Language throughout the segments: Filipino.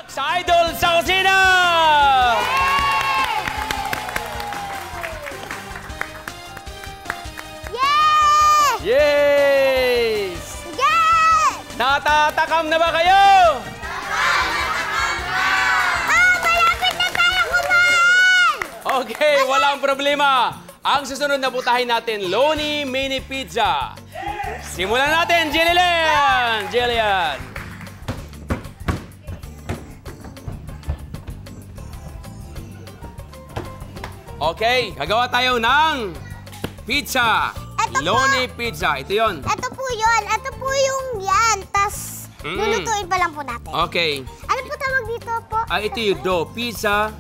Sa Idol sa Kusina! Yes! Yes! Yes! Natatakam na ba kayo? Malapit na tayo kumain! Okay, walang problema. Ang susunod na putahin natin, Lonely Mini Pizza. Simulan natin, Jillian! Jillian! Okay, gagawa tayo ng pizza. Ito Lonely Pizza. Ito yon. Ito po yun. Ito po yung yan. Tapos, lulutuin pa lang po natin. Okay. Ano po tawag dito po? Ito yung dough. Pizza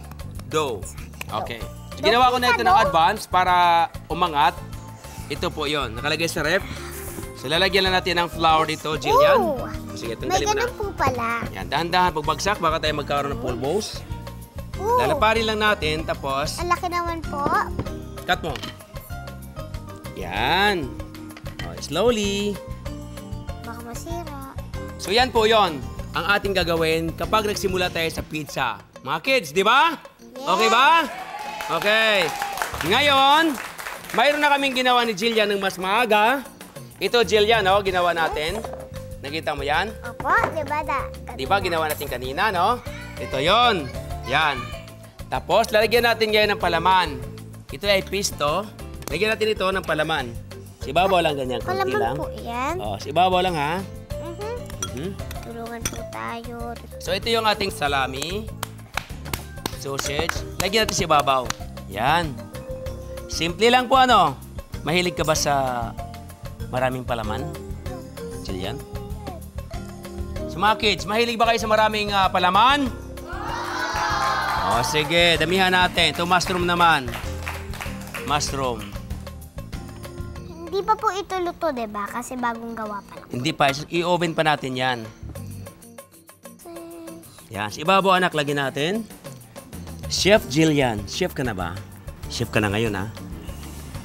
dough. Okay. Dough Ginawa ko na pizza ito ng dough? advance para umangat. Ito po yon. Nakalagay sa ref. So, lalagyan lang natin ng flour dito, Jillian. Ooh. Sige, May tanggalin mo na. ganun po pala. Yan, dahan-dahan pagbagsak, baka tayo magkaroon ng pulbos. Ooh. Lalaparin lang natin, tapos, Ang laki naman po. cut mo. Yan. Oh, slowly. Baka masira. So, yan po yon ang ating gagawin kapag nagsimula tayo sa pizza. Mga kids, di ba? Yes. Okay ba? Okay. Ngayon, mayroon na kaming ginawa ni Jillian ng mas maaga. Ito, Jillian, no? Ginawa natin. Nakita mo yan? Opo, di ba da? Di ba ginawa natin kanina, no? Ito yon. Yan. Tapos, lalagyan natin ngayon ng palaman. Ito ay pisto. Lagyan natin ito ng palaman. Si ibabaw lang ganyan, konti Palaman lang. po yan. Oh, si ibabaw lang, ha? Mhm. Tulungan po tayo. So, ito yung ating salami. Sausage. Lagyan natin si ibabaw. Yan. Simple lang po, ano? Mahilig ka ba sa maraming palaman? Jillian? So, mga kids, mahilig ba kayo sa maraming palaman? O, sige. Damihan natin. Ito, mushroom naman. Mushroom. Hindi pa po ito luto, di ba? Kasi bagong gawa pa lang. Hindi pa. I-oven pa natin yan. Yan. Si ibabaw, anak, lagyan natin. Chef Jillian. Chef ka na ba? Chef ka na ngayon, ha?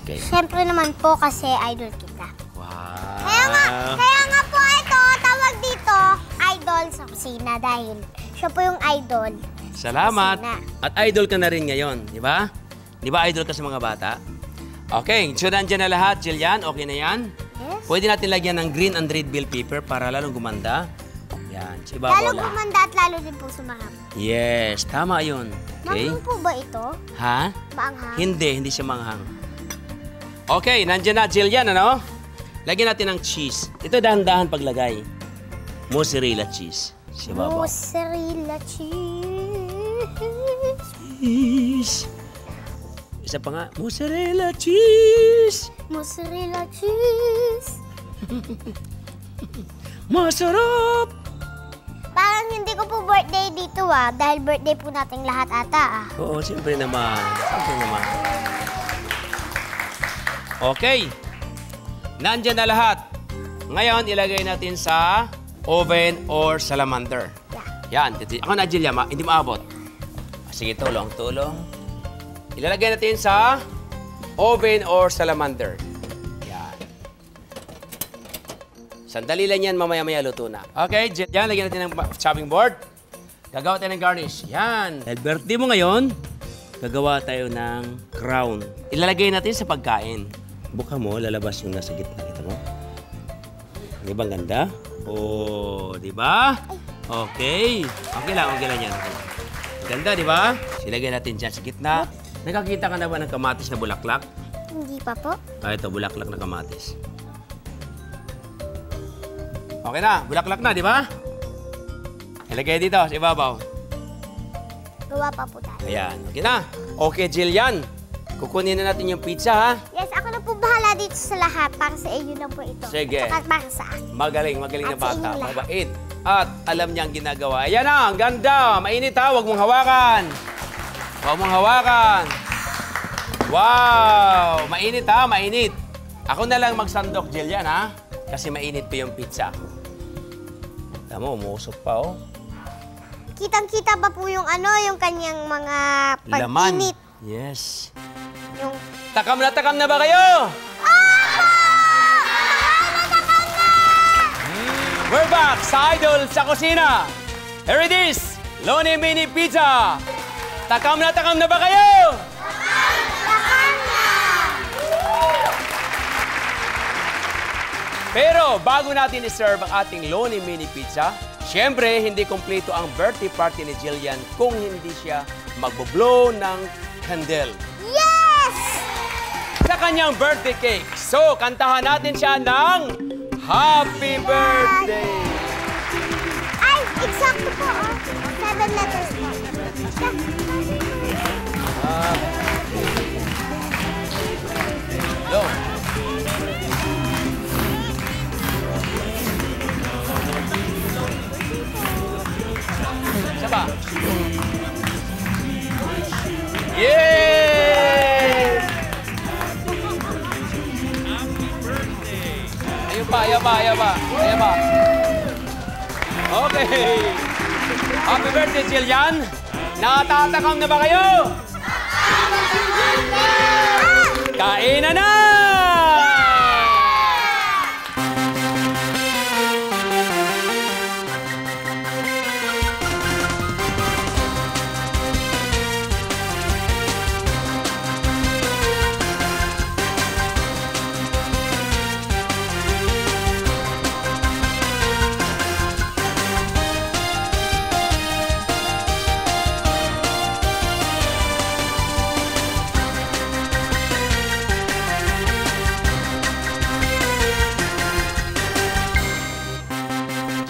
Okay. Siyempre naman po kasi idol kita. Wow. Kaya nga po ito, tawag dito, idol sa kusina dahil siya po yung idol. Salamat. Kusina. At idol ka na rin ngayon, di ba? Di ba idol ka sa mga bata? Okay, so nandiyan na lahat, Jillian. Okay na yan? Yes. Pwede natin lagyan ng green and red bell pepper para lalong gumanda. Yan, sa ibabaw Lalo lang. gumanda at lalo din po sumahap. Yes, tama yun. Okay? Manghang po ba ito? Ha? Maanghang? Hindi siya manghang. Okay, nandiyan na, Jillian, ano? Lagyan natin ng cheese. Ito dahan-dahan paglagay. Mozzarella cheese. Sa ibabaw. Mozzarella cheese. Cheese. Isa pa nga, mozzarella cheese. Mozzarella cheese. Masarap! Parang hindi ko po birthday dito dahil birthday po nating lahat ata Oo, siyempre naman. Siyempre naman. Okay. Nandyan na lahat. Ngayon, ilagay natin sa oven or salamander. Yan. Ako na, Jillian, hindi maabot. Sige, tulong. Ilalagay natin sa oven or salamander. Yan. Sandali lang yan, mamaya-maya luto na. Okay, Jillian, lagyan natin ng chopping board. Gagawa tayo ng garnish. Yan. Dahil birthday mo ngayon, gagawa tayo ng crown. Ilalagay natin sa pagkain. Buka mo, lalabas yung nasa gitna. Ito mo. Di ba ang ganda? Oh, di ba? Okay. Okay lang yan. Ganda, di ba? Silagay natin dyan sa gitna. Nakakita ka na ba ng kamatis na bulaklak? Hindi pa po. Ito, bulaklak na kamatis. Okay na, bulaklak na, di ba? Ilagay dito sa ibabaw. Gawa pa po tayo. Ayan, okay na. Okay, Jillian. Kukunin na natin yung pizza, ha? Yes, ako na po bahala dito sa lahat. Para sa iyo lang po ito. Sige. At para sa akin. Magaling na At sa bata. inyong lahat. Mabait. At alam niya ang ginagawa. Ayan na, ang ganda. Mainit, ha? Huwag mong hawakan. Huwag mong hawakan. Wow! Mainit, ha? Mainit. Ako na lang magsandok, Jillian, ha? Kasi mainit pa yung pizza. Tama, umusok pa, oh. Kitang-kita pa po yung yung kanyang mga Laman. pag-init. Yes. Yung... Takam na ba kayo? We're back sa Idol sa Kusina. Here it is, Loni Mini Pizza! Takam na ba kayo? Takam na! Pero bago natin i-serve ang ating Loni Mini Pizza, syempre, hindi kompleto ang birthday party ni Jillian kung hindi siya magbo-blow ng candle Yes! sa kanyang birthday cake. So, kantahan natin siya ng Happy Birthday! Ay, exacto po. 7 letters po. Go! Isa pa. Yay! Ayun pa. Okay. Happy birthday, Jillian. Natatakam na ba kayo? Kainan na!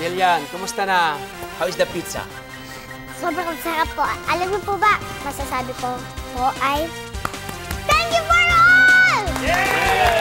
Jillian, kumusta na? How is the pizza? Sobrang sarap po. Alam niyo po ba, masasabi ko po ay, thank you for all! Yeah!